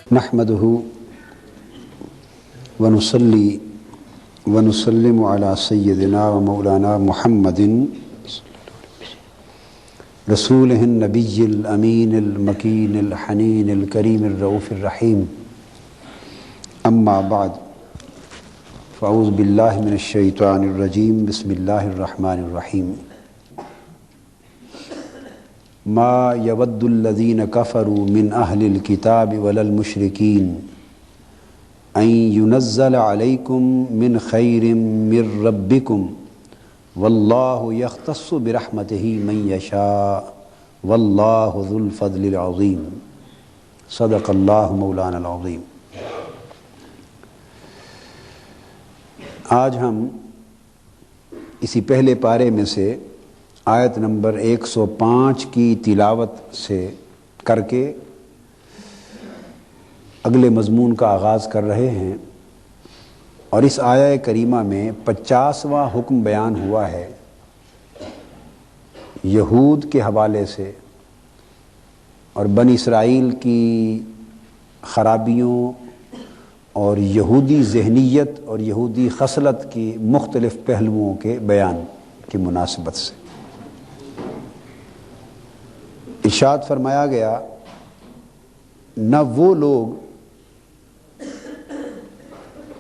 نحمده ونصلي ونسلم على سيدنا ومولانا محمد رسوله النبي الأمين المكين الحنين الكريم الرؤوف الرحيم. أما بعد فأعوذ بالله من الشيطان الرجيم. بسم الله الرحمن الرحيم. ما يود الذين كفروا من أهل الكتاب ولا المشركين أن ينزل عليكم من خير من ربكم والله يختص برحمته من يشاء والله ذو الفضل العظيم. صدق الله مولانا العظيم. آج ہم اسی پہلے پارے میں سے آیت نمبر 105 کی تلاوت سے کر کے اگلے مضمون کا آغاز کر رہے ہیں، اور اس آیہ کریمہ میں 50واں حکم بیان ہوا ہے یہود کے حوالے سے اور بنی اسرائیل کی خرابیوں اور یہودی ذہنیت اور یہودی خصلت کی مختلف پہلوؤں کے بیان کی مناسبت سے ارشاد فرمایا گیا، نہ وہ لوگ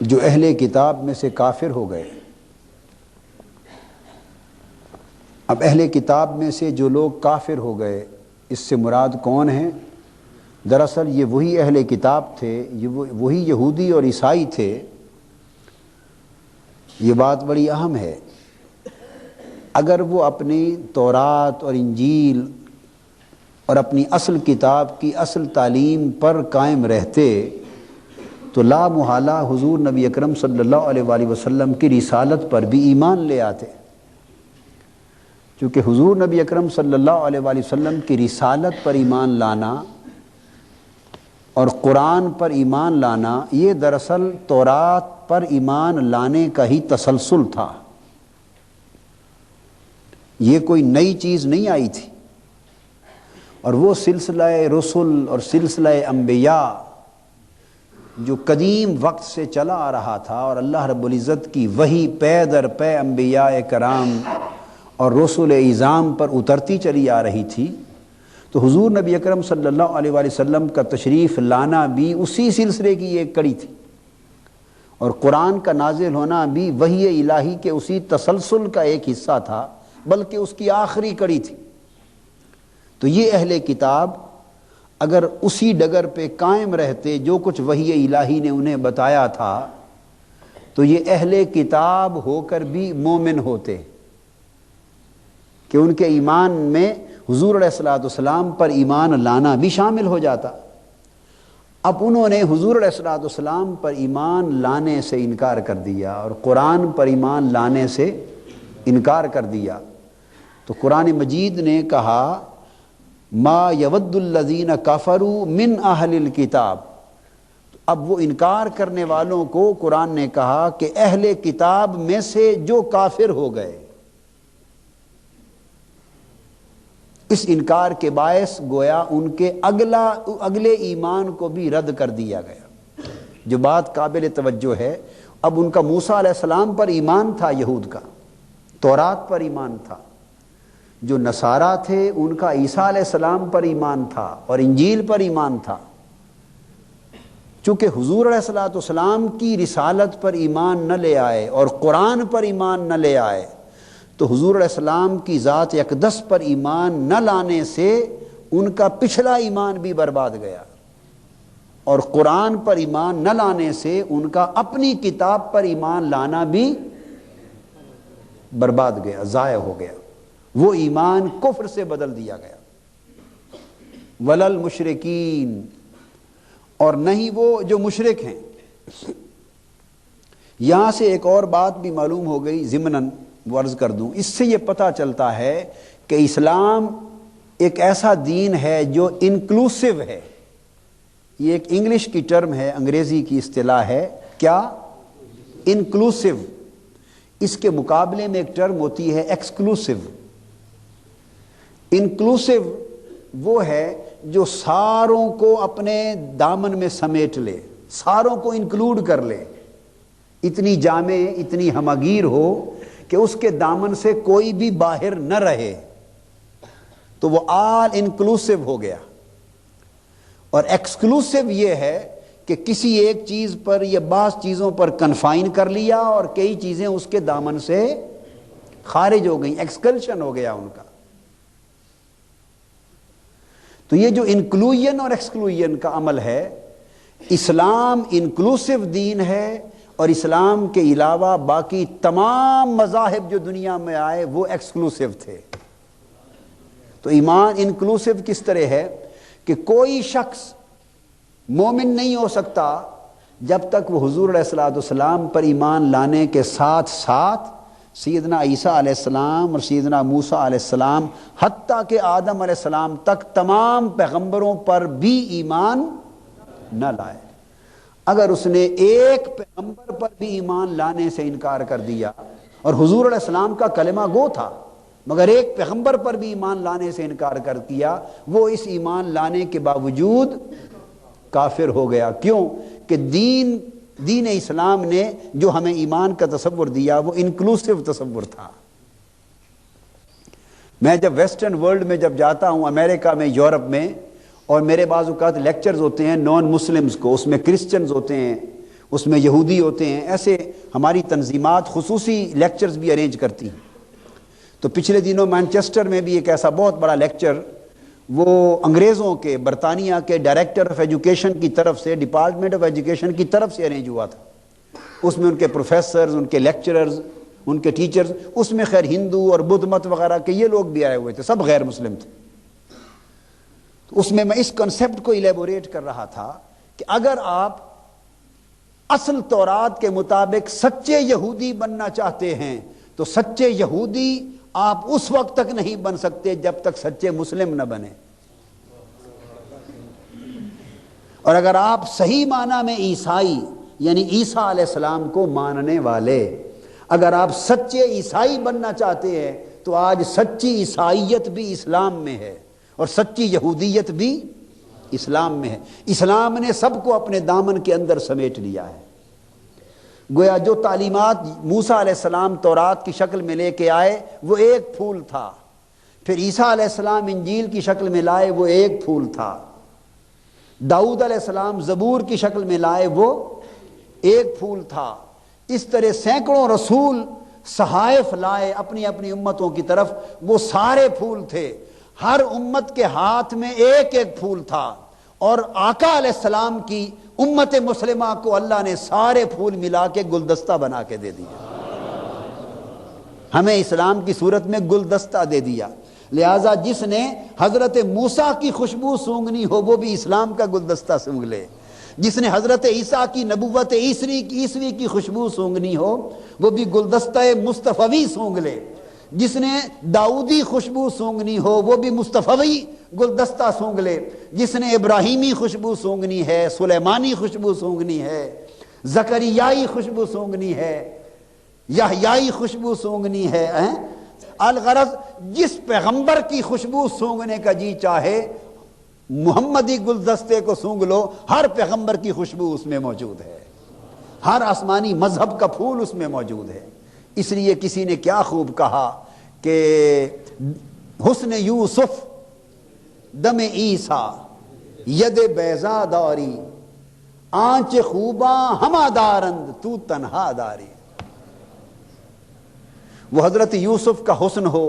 جو اہل کتاب میں سے کافر ہو گئے. اب اہل کتاب میں سے جو لوگ کافر ہو گئے، اس سے مراد کون ہیں؟ دراصل یہ وہی اہل کتاب تھے، یہ وہی یہودی اور عیسائی تھے. یہ بات بڑی اہم ہے. اگر وہ اپنی تورات اور انجیل اور اپنی اصل کتاب کی اصل تعلیم پر قائم رہتے تو لا محالہ حضور نبی اکرم صلی اللہ علیہ وآلہ وسلم کی رسالت پر بھی ایمان لے آتے، چونکہ حضور نبی اکرم صلی اللہ علیہ وآلہ وسلم کی رسالت پر ایمان لانا اور قرآن پر ایمان لانا یہ دراصل تورات پر ایمان لانے کا ہی تسلسل تھا. یہ کوئی نئی چیز نہیں آئی تھی، اور وہ سلسلہ رسل اور سلسلہ انبیاء جو قدیم وقت سے چلا آ رہا تھا، اور اللہ رب العزت کی وحی پے در پے انبیاء کرام اور رسول اعظام پر اترتی چلی آ رہی تھی، تو حضور نبی اکرم صلی اللہ علیہ وآلہ وسلم کا تشریف لانا بھی اسی سلسلے کی ایک کڑی تھی، اور قرآن کا نازل ہونا بھی وحی الہی کے اسی تسلسل کا ایک حصہ تھا، بلکہ اس کی آخری کڑی تھی. تو یہ اہل کتاب اگر اسی ڈگر پہ قائم رہتے جو کچھ وحی الہی نے انہیں بتایا تھا، تو یہ اہل کتاب ہو کر بھی مومن ہوتے کہ ان کے ایمان میں حضور علیہ السلام پر ایمان لانا بھی شامل ہو جاتا. اب انہوں نے حضور علیہ السلام پر ایمان لانے سے انکار کر دیا اور قرآن پر ایمان لانے سے انکار کر دیا. تو قرآن مجید نے کہا ما یود الذین کفروا من اہل الکتاب. اب وہ انکار کرنے والوں کو قرآن نے کہا کہ اہل کتاب میں سے جو کافر ہو گئے. اس انکار کے باعث گویا ان کے اگلے ایمان کو بھی رد کر دیا گیا. جو بات قابل توجہ ہے، اب ان کا موسیٰ علیہ السلام پر ایمان تھا، یہود کا تورات پر ایمان تھا. جو نصارہ تھے ان کا عیسیٰ علیہ السلام پر ایمان تھا اور انجیل پر ایمان تھا. چونکہ حضور علیہ السلام کی رسالت پر ایمان نہ لے آئے اور قرآن پر ایمان نہ لے آئے، تو حضور علیہ السلام کی ذات اقدس پر ایمان نہ لانے سے ان کا پچھلا ایمان بھی برباد گیا، اور قرآن پر ایمان نہ لانے سے ان کا اپنی کتاب پر ایمان لانا بھی برباد گیا، ضائع ہو گیا. وہ ایمان کفر سے بدل دیا گیا. ولل مشرکین، اور نہیں وہ جو مشرک ہیں. یہاں سے ایک اور بات بھی معلوم ہو گئی، ضمناً وہ عرض کر دوں. اس سے یہ پتہ چلتا ہے کہ اسلام ایک ایسا دین ہے جو انکلوسیو ہے. یہ ایک انگلش کی ٹرم ہے، انگریزی کی اصطلاح ہے، کیا؟ انکلوسیو. اس کے مقابلے میں ایک ٹرم ہوتی ہے ایکسکلوسیو. انکلوسیو وہ ہے جو ساروں کو اپنے دامن میں سمیٹ لے، ساروں کو انکلوڈ کر لے، اتنی جامع، اتنی ہمگیر ہو کہ اس کے دامن سے کوئی بھی باہر نہ رہے، تو وہ آل انکلوسو ہو گیا۔ اور ایکسکلوسو یہ ہے کہ کسی ایک چیز پر یا بعض چیزوں پر کنفائن کر لیا اور کئی چیزیں اس کے دامن سے خارج ہو گئیں، ایکسکلشن ہو گیا ان کا۔ تو یہ جو انکلوژن اور ایکسکلوژن کا عمل ہے، اسلام انکلوسو دین ہے، اور اسلام کے علاوہ باقی تمام مذاہب جو دنیا میں آئے وہ ایکسکلوسو تھے۔ تو ایمان انکلوسو کس طرح ہے کہ کوئی شخص مومن نہیں ہو سکتا جب تک وہ حضور علیہ الصلوۃ والسلام پر ایمان لانے کے ساتھ ساتھ سیدنا عیسیٰ علیہ السلام اور سیدنا موسیٰ علیہ السلام حتیٰ کہ آدم علیہ السلام تک تمام پیغمبروں پر بھی ایمان نہ لائے۔ اگر اس نے ایک پیغمبر پر بھی ایمان لانے سے انکار کر دیا، اور حضور علیہ السلام کا کلمہ گو تھا مگر ایک پیغمبر پر بھی ایمان لانے سے انکار کر دیا، وہ اس ایمان لانے کے باوجود کافر ہو گیا۔ کیوں کہ دین اسلام نے جو ہمیں ایمان کا تصور دیا وہ انکلوسیو تصور تھا۔ میں جب ویسٹرن ورلڈ میں جب جاتا ہوں، امریکہ میں، یورپ میں، اور میرے بعض اوقات لیکچرز ہوتے ہیں نان مسلمز کو، اس میں کرسچنز ہوتے ہیں، اس میں یہودی ہوتے ہیں، ایسے ہماری تنظیمات خصوصی لیکچرز بھی ارینج کرتی ہیں۔ تو پچھلے دنوں مانچسٹر میں بھی ایک ایسا بہت بڑا لیکچر وہ انگریزوں کے، برطانیہ کے ڈائریکٹر آف ایجوکیشن کی طرف سے، ڈپارٹمنٹ آف ایجوکیشن کی طرف سے ارینج ہوا تھا۔ اس میں ان کے پروفیسرز، ان کے لیکچررز، ان کے ٹیچرز، اس میں خیر ہندو اور بدھ مت وغیرہ کے یہ لوگ بھی آئے ہوئے تھے، سب غیر مسلم تھے۔ تو اس میں اس کنسپٹ کو ایلیبوریٹ کر رہا تھا کہ اگر آپ اصل تورات کے مطابق سچے یہودی بننا چاہتے ہیں تو سچے یہودی آپ اس وقت تک نہیں بن سکتے جب تک سچے مسلم نہ بنے، اور اگر آپ صحیح معنی میں عیسائی یعنی عیسیٰ علیہ السلام کو ماننے والے، اگر آپ سچے عیسائی بننا چاہتے ہیں تو آج سچی عیسائیت بھی اسلام میں ہے اور سچی یہودیت بھی اسلام میں ہے۔ اسلام نے سب کو اپنے دامن کے اندر سمیٹ لیا ہے۔ گویا جو تعلیمات موسیٰ علیہ السلام تورات کی شکل میں لے کے آئے وہ ایک پھول تھا، پھر عیسیٰ علیہ السلام انجیل کی شکل میں لائے وہ ایک پھول تھا، داؤد علیہ السلام زبور کی شکل میں لائے وہ ایک پھول تھا۔ اس طرح سینکڑوں رسول صحائف لائے اپنی اپنی امتوں کی طرف، وہ سارے پھول تھے، ہر امت کے ہاتھ میں ایک ایک پھول تھا، اور آقا علیہ السلام کی امت مسلمہ کو اللہ نے سارے پھول ملا کے گلدستہ بنا کے دے دیا، ہمیں اسلام کی صورت میں گلدستہ دے دیا۔ لہٰذا جس نے حضرت موسیٰ کی خوشبو سونگنی ہو وہ بھی اسلام کا گلدستہ سونگ لے، جس نے حضرت عیسیٰ کی نبوت عیسوی کی خوشبو سونگنی ہو وہ بھی گلدستہ مصطفوی سونگ لے، جس نے داؤدی خوشبو سونگنی ہو وہ بھی مصطفوی گلدستہ سونگ لے، جس نے ابراہیمی خوشبو سونگنی ہے، سلیمانی خوشبو سونگنی ہے، زکریائی خوشبو سونگنی ہے، یحیائی خوشبو سونگنی ہے، الغرض جس پیغمبر کی خوشبو سونگنے کا جی چاہے محمدی گلدستے کو سونگ لو، ہر پیغمبر کی خوشبو اس میں موجود ہے، ہر آسمانی مذہب کا پھول اس میں موجود ہے۔ اس لیے کسی نے کیا خوب کہا کہ حسن یوسف دم عیسیٰ ید بیضا داری، آنچ خوباں ہما دارند تو تنہا داری۔ وہ حضرت یوسف کا حسن ہو،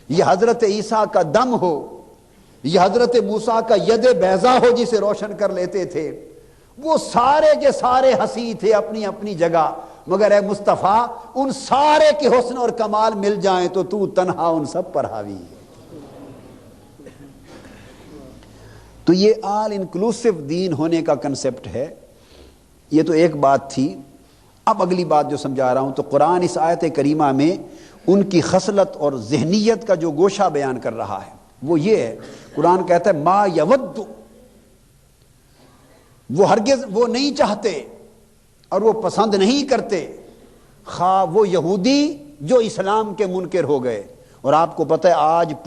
یہ حضرت عیسیٰ کا دم ہو، یہ حضرت موسیٰ کا ید بیضا ہو جسے روشن کر لیتے تھے، وہ سارے کے سارے ہنسی تھے اپنی اپنی جگہ، مگر اے مصطفیٰ ان سارے کے حسن اور کمال مل جائیں تو تنہا ان سب پر حاوی ہے۔ تو یہ آل انکلوسو دین ہونے کا کنسپٹ ہے۔ یہ تو ایک بات تھی۔ اب اگلی بات جو سمجھا رہا ہوں، تو قرآن اس آیت کریمہ میں ان کی خصلت اور ذہنیت کا جو گوشہ بیان کر رہا ہے وہ یہ ہے، قرآن کہتا ہے ما یود، وہ ہرگز وہ نہیں چاہتے اور وہ پسند نہیں کرتے، خواہ وہ یہودی جو اسلام کے منکر ہو گئے۔ اور آپ کو پتہ ہے آج